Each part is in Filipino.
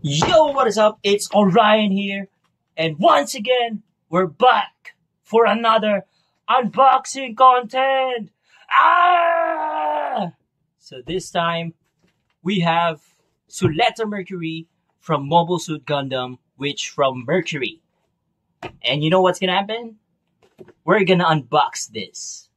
Yo, what is up? It's Orion here. And once again, we're back for another unboxing content. So this time, we have Suletta Mercury from Mobile Suit Gundam, which from Mercury. And you know what's gonna happen? We're gonna unbox this.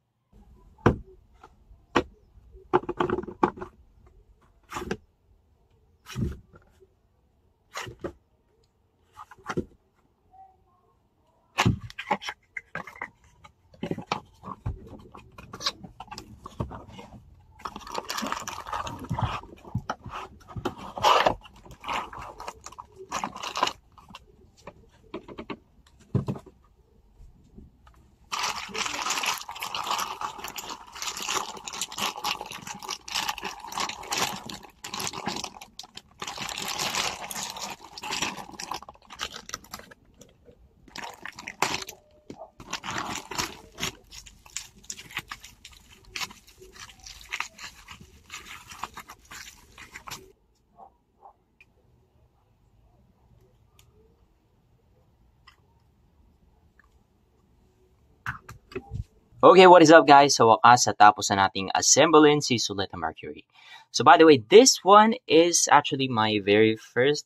Okay, what is up guys? Sa wakas, tapos na nating assemblein si Suletta Mercury. So by the way, this one is actually my very first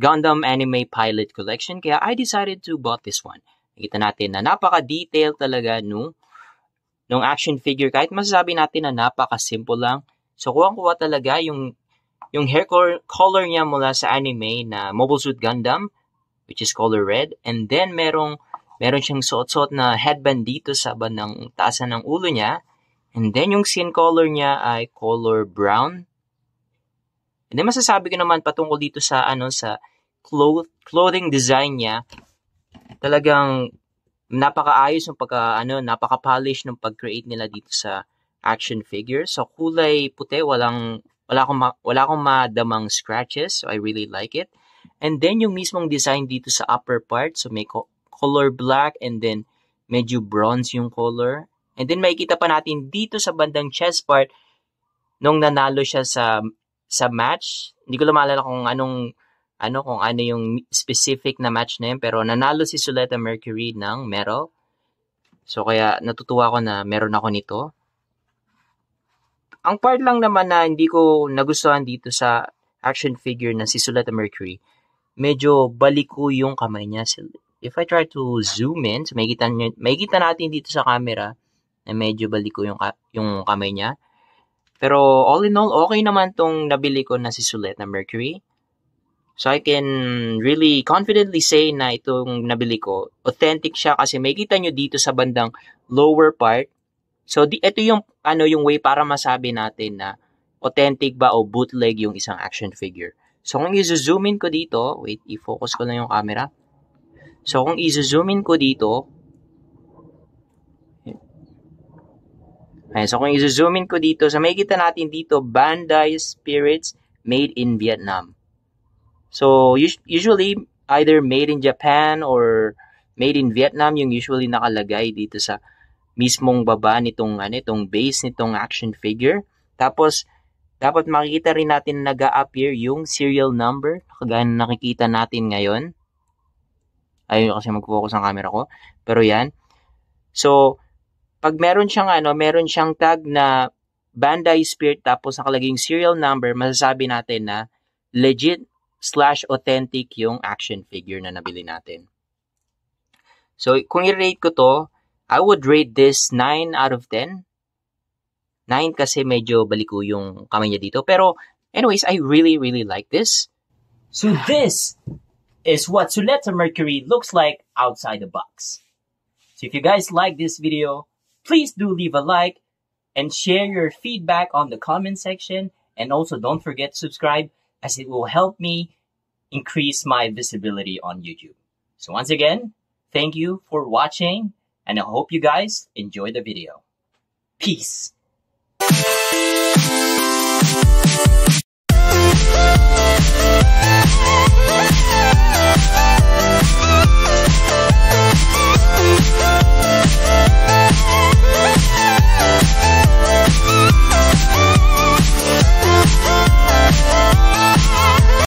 Gundam anime pilot collection. Kaya I decided to bought this one. Nakita natin na napaka-detail talaga nung action figure. Kahit masasabi natin na napaka-simple lang. So kuwang-kuwa talaga yung hair color niya mula sa anime na Mobile Suit Gundam, which is color red. And then meron siyang suot-suot na headband dito sa bandang taasan ng ulo niya. And then yung skin color niya ay color brown. And then masasabi ko naman patungkol dito sa sa clothing design niya. Talagang napakaayos ng napaka-polish ng pag-create nila dito sa action figure. So kulay puti, wala akong madamang scratches. So I really like it. And then yung mismong design dito sa upper part, so may color black and then medyo bronze yung color. And then makikita pa natin dito sa bandang chest part nung nanalo siya sa match. Hindi ko lang maalala kung ano yung specific na match na yun, pero nanalo si Suletta Mercury ng medal. So kaya natutuwa ako na meron ako nito. Ang part lang naman na hindi ko nagustuhan dito sa action figure na si Suletta Mercury, medyo baliko yung kamay niya. If I try to zoom in, so makikita natin dito sa camera na medyo baliko yung kamay niya. Pero all in all, okay naman tong nabili ko na si Suletta Mercury. So I can really confidently say na itong nabili ko, authentic siya kasi makikita nyo dito sa bandang lower part. So ito yung way para masabi natin na authentic ba o bootleg yung isang action figure. So kung i-zoom in ko dito, wait, i-focus ko lang yung camera. So, kung i-zoom in ko dito, so kung i-zoom in ko dito, so makikita natin dito, Bandai Spirits made in Vietnam. So, usually, either made in Japan or made in Vietnam, yung usually nakalagay dito sa mismong baba nitong base nitong action figure. Tapos, dapat makikita rin natin nag-a-appear yung serial number, kagaya na nakikita natin ngayon. Ayun kasi mag-focus ang camera ko. Pero yan. So, pag meron siyang tag na Bandai Spirit tapos nakalagay yung serial number, masasabi natin na legit/authentic yung action figure na nabili natin. So, kung i-rate ko to, I would rate this 9 out of 10. 9 kasi medyo baliko yung kamay niya dito. Pero, anyways, I really, really like this. So, this is what Suletta Mercury looks like outside the box. So if you guys like this video, please do leave a like and share your feedback on the comment section. And also don't forget to subscribe as it will help me increase my visibility on YouTube. So once again, thank you for watching and I hope you guys enjoy the video. Peace.